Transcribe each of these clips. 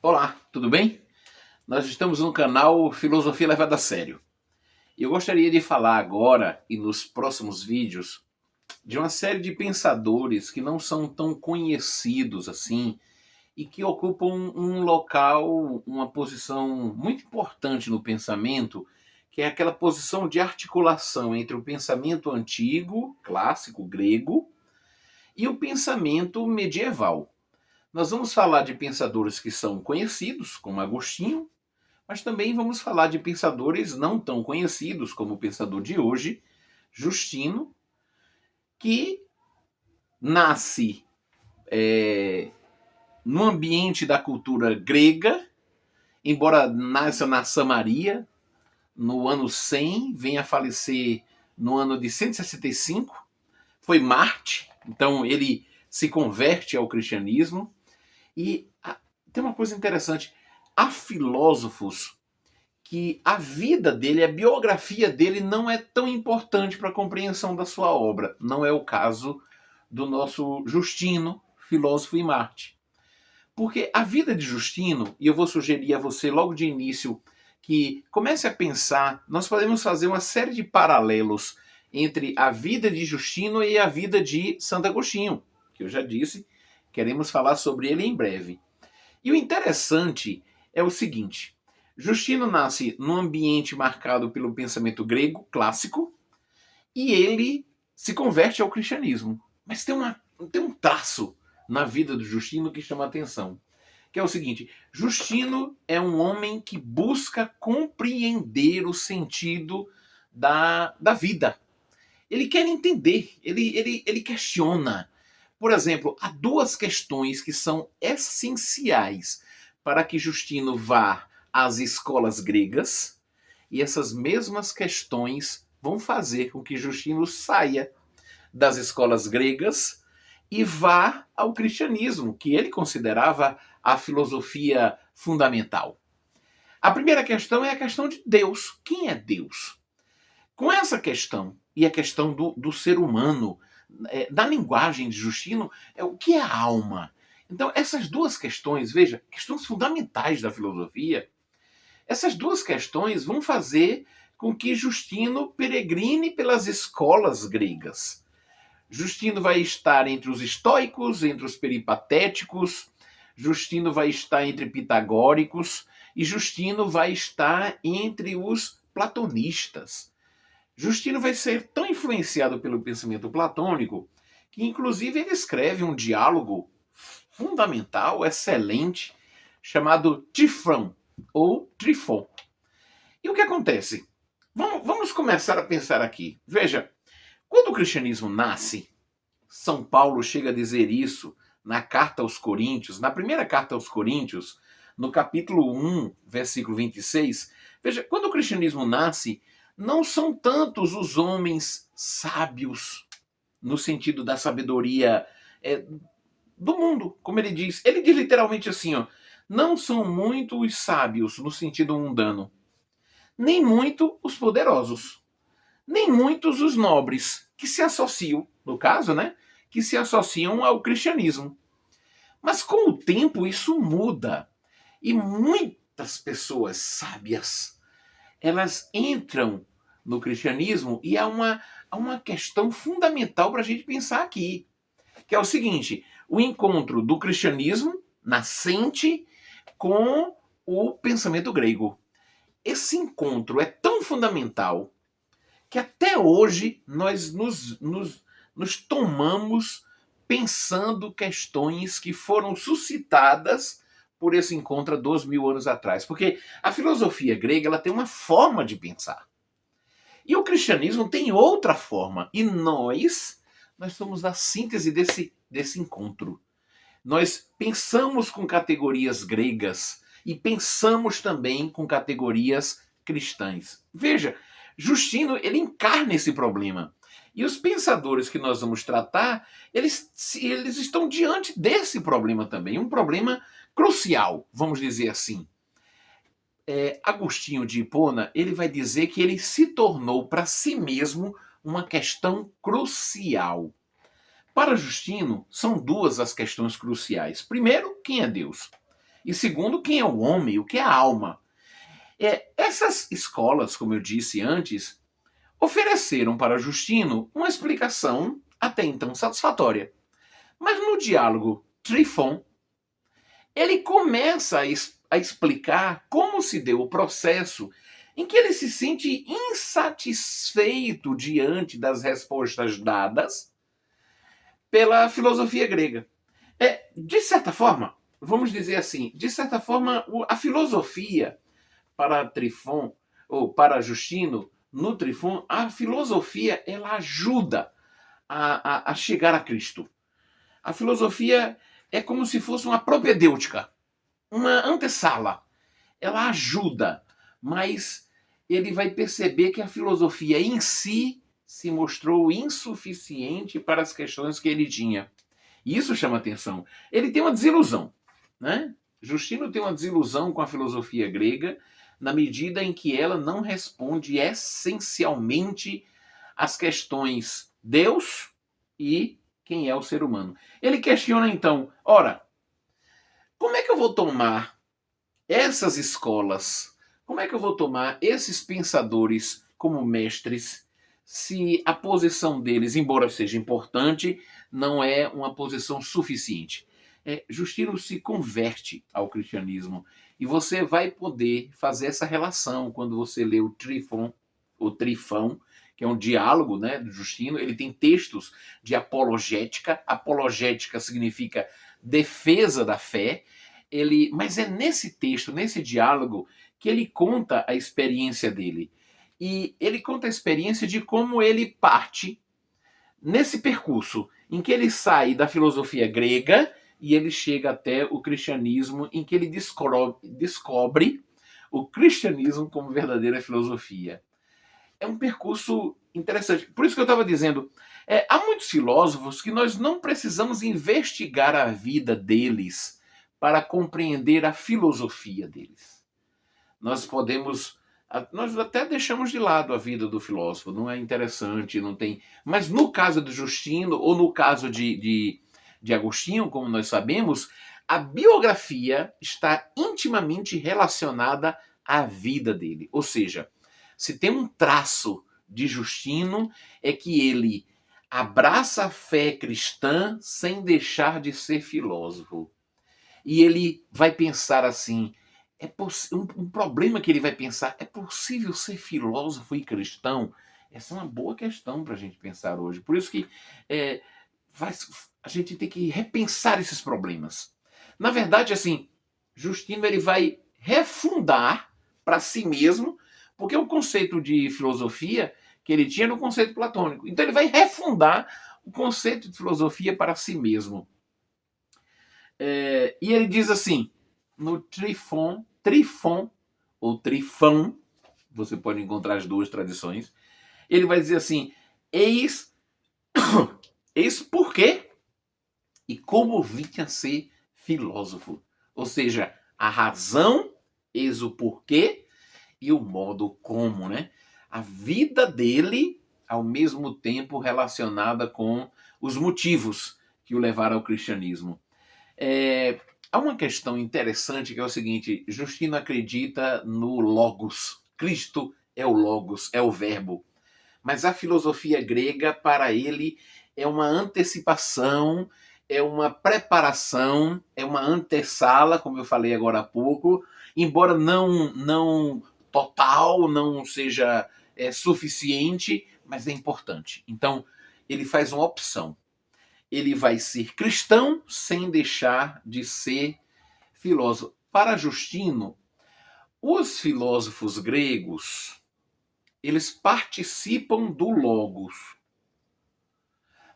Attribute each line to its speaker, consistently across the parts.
Speaker 1: Olá, tudo bem? Nós estamos no canal Filosofia Levada a Sério. Eu gostaria de falar agora e nos próximos vídeos de uma série de pensadores que não são tão conhecidos assim e que ocupam um local, uma posição muito importante no pensamento, que é aquela posição de articulação entre o pensamento antigo, clássico, grego, e o pensamento medieval. Nós vamos falar de pensadores que são conhecidos, como Agostinho, mas também vamos falar de pensadores não tão conhecidos como o pensador de hoje, Justino, que nasce no ambiente da cultura grega, embora nasça na Samaria, no ano 100, venha a falecer no ano de 165, foi Marte, então ele se converte ao cristianismo. E tem uma coisa interessante, há filósofos que a vida dele, a biografia dele não é tão importante para a compreensão da sua obra. Não é o caso do nosso Justino, filósofo em Marte. Porque a vida de Justino, e eu vou sugerir a você logo de início que comece a pensar, nós podemos fazer uma série de paralelos entre a vida de Justino e a vida de Santo Agostinho, que eu já disse, queremos falar sobre ele em breve. E o interessante é o seguinte: Justino nasce num ambiente marcado pelo pensamento grego clássico e ele se converte ao cristianismo. Mas tem um traço na vida do Justino que chama a atenção, que é o seguinte: Justino é um homem que busca compreender o sentido da vida. Ele quer entender, ele questiona. Por exemplo, há duas questões que são essenciais para que Justino vá às escolas gregas, e essas mesmas questões vão fazer com que Justino saia das escolas gregas e vá ao cristianismo, que ele considerava a filosofia fundamental. A primeira questão é a questão de Deus. Quem é Deus? Com essa questão e a questão do ser humano, da linguagem de Justino, é o que é a alma. Então, essas duas questões, veja, questões fundamentais da filosofia, essas duas questões vão fazer com que Justino peregrine pelas escolas gregas. Justino vai estar entre os estoicos, entre os peripatéticos, Justino vai estar entre pitagóricos e Justino vai estar entre os platonistas. Justino vai ser tão influenciado pelo pensamento platônico que, inclusive, ele escreve um diálogo fundamental, excelente, chamado Tifrão, ou Trifon. E o que acontece? Vamos começar a pensar aqui. Veja, quando o cristianismo nasce, São Paulo chega a dizer isso na carta aos Coríntios, na primeira carta aos Coríntios, no capítulo 1, versículo 26. Veja, quando o cristianismo nasce, não são tantos os homens sábios, no sentido da sabedoria do mundo, como ele diz. Ele diz literalmente assim, ó, não são muitos os sábios, no sentido mundano, nem muito os poderosos, nem muitos os nobres, que se associam, no caso, né, que se associam ao cristianismo. Mas com o tempo isso muda. E muitas pessoas sábias, elas entram no cristianismo e há uma questão fundamental para a gente pensar aqui, que é o seguinte: o encontro do cristianismo nascente com o pensamento grego. Esse encontro é tão fundamental que até hoje nós nos tomamos pensando questões que foram suscitadas por esse encontro há 2000 anos atrás. Porque a filosofia grega ela tem uma forma de pensar. E o cristianismo tem outra forma. E nós somos a síntese desse encontro. Nós pensamos com categorias gregas e pensamos também com categorias cristãs. Veja, Justino ele encarna esse problema. E os pensadores que nós vamos tratar, eles estão diante desse problema também, um problema crucial, vamos dizer assim. Agostinho de Hipona, ele vai dizer que ele se tornou para si mesmo uma questão crucial. Para Justino, são duas as questões cruciais. Primeiro, quem é Deus? E segundo, quem é o homem, o que é a alma. Essas escolas, como eu disse antes, ofereceram para Justino uma explicação até então satisfatória. Mas no diálogo Trifon, ele começa a explicar como se deu o processo em que ele se sente insatisfeito diante das respostas dadas pela filosofia grega. De certa forma, vamos dizer assim, de certa forma, a filosofia para Trifon, ou para Justino, no Trifon, a filosofia ela ajuda a chegar a Cristo. A filosofia é como se fosse uma propedêutica, uma antessala. Ela ajuda, mas ele vai perceber que a filosofia em si se mostrou insuficiente para as questões que ele tinha. E isso chama atenção. Ele tem uma desilusão, né? Justino tem uma desilusão com a filosofia grega, na medida em que ela não responde essencialmente às questões Deus e quem é o ser humano. Ele questiona então, ora, como é que eu vou tomar essas escolas, como é que eu vou tomar esses pensadores como mestres se a posição deles, embora seja importante, não é uma posição suficiente? Justino se converte ao cristianismo e você vai poder fazer essa relação quando você lê o Trifão, que é um diálogo, né, do Justino. Ele tem textos de apologética. Apologética significa defesa da fé. Mas é nesse texto, nesse diálogo, que ele conta a experiência dele. E ele conta a experiência de como ele parte nesse percurso em que ele sai da filosofia grega e ele chega até o cristianismo, em que ele descobre o cristianismo como verdadeira filosofia. É um percurso interessante. Por isso que eu estava dizendo, há muitos filósofos que nós não precisamos investigar a vida deles para compreender a filosofia deles. Nós até deixamos de lado a vida do filósofo, não é interessante, não tem. Mas no caso de Justino, ou no caso de Agostinho, como nós sabemos, a biografia está intimamente relacionada à vida dele. Ou seja, se tem um traço de Justino, é que ele abraça a fé cristã sem deixar de ser filósofo. E ele vai pensar assim, um problema que ele vai pensar, é possível ser filósofo e cristão? Essa é uma boa questão para a gente pensar hoje. Por isso que a gente tem que repensar esses problemas. Na verdade, assim, Justino ele vai refundar para si mesmo, porque o conceito de filosofia que ele tinha era um conceito platônico. Então ele vai refundar o conceito de filosofia para si mesmo. E ele diz assim, no Trifon ou Trifão, você pode encontrar as duas tradições, ele vai dizer assim, eis por quê e como vim a ser filósofo. Ou seja, a razão, eis o porquê e o modo como, né? A vida dele, ao mesmo tempo, relacionada com os motivos que o levaram ao cristianismo. Há uma questão interessante que é o seguinte, Justino acredita no Logos. Cristo é o Logos, é o verbo. Mas a filosofia grega, para ele, é uma antecipação, é uma preparação, é uma antessala, como eu falei agora há pouco, embora não total, não seja suficiente, mas é importante. Então, ele faz uma opção. Ele vai ser cristão sem deixar de ser filósofo. Para Justino, os filósofos gregos, eles participam do Logos.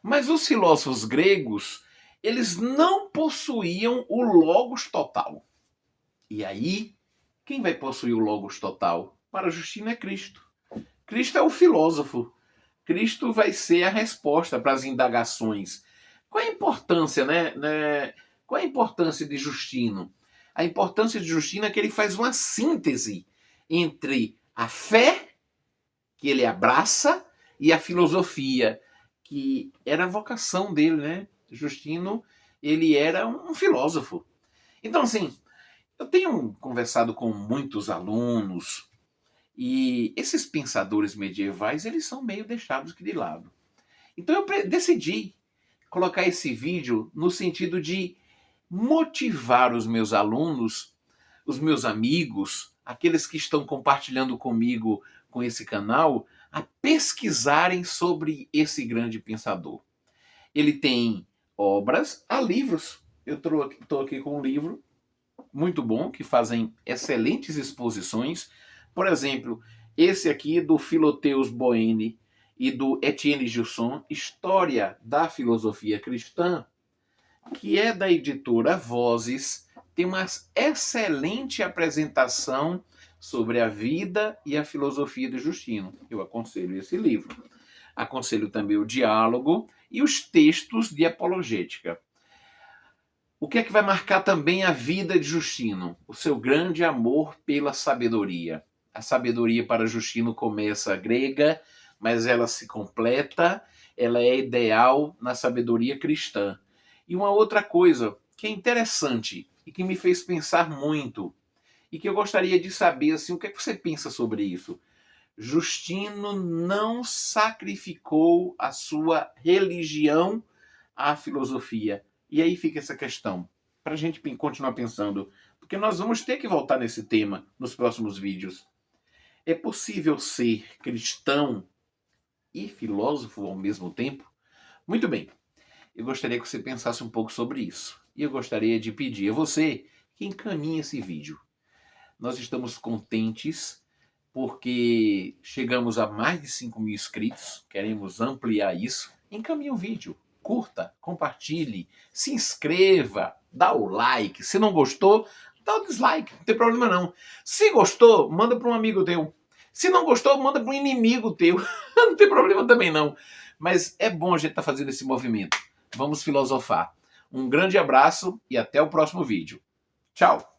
Speaker 1: Mas os filósofos gregos, eles não possuíam o Logos total. E aí, quem vai possuir o Logos total? Para Justino é Cristo. Cristo é o filósofo. Cristo vai ser a resposta para as indagações. Qual a importância, né? Qual a importância de Justino? A importância de Justino é que ele faz uma síntese entre a fé que ele abraça e a filosofia, que era a vocação dele, né? Justino, ele era um filósofo. Então, assim, Eu tenho conversado com muitos alunos e esses pensadores medievais, eles são meio deixados de lado. Então eu decidi colocar esse vídeo no sentido de motivar os meus alunos, os meus amigos, aqueles que estão compartilhando comigo com esse canal, a pesquisarem sobre esse grande pensador. Ele tem obras, há livros. Eu estou aqui com um livro muito bom, que fazem excelentes exposições. Por exemplo, esse aqui do Philotheus Boene e do Etienne Gilson, História da Filosofia Cristã, que é da editora Vozes, tem uma excelente apresentação sobre a vida e a filosofia de Justino. Eu aconselho esse livro. Aconselho também o Diálogo e os textos de apologética. O que é que vai marcar também a vida de Justino? O seu grande amor pela sabedoria. A sabedoria para Justino começa grega, mas ela se completa, ela é ideal na sabedoria cristã. E uma outra coisa que é interessante e que me fez pensar muito, e que eu gostaria de saber assim, o que é que você pensa sobre isso? Justino não sacrificou a sua religião à filosofia. E aí fica essa questão, para a gente continuar pensando, porque nós vamos ter que voltar nesse tema nos próximos vídeos. É possível ser cristão e filósofo ao mesmo tempo? Muito bem, eu gostaria que você pensasse um pouco sobre isso. E eu gostaria de pedir a você que encaminhe esse vídeo. Nós estamos contentes porque chegamos a mais de 5.000 inscritos, queremos ampliar isso. Encaminhe o vídeo, curta, compartilhe, se inscreva, dá o like. Se não gostou, dá o dislike, não tem problema não. Se gostou, manda para um amigo teu. Se não gostou, manda para um inimigo teu. Não tem problema também não. Mas é bom a gente estar fazendo esse movimento. Vamos filosofar. Um grande abraço e até o próximo vídeo. Tchau!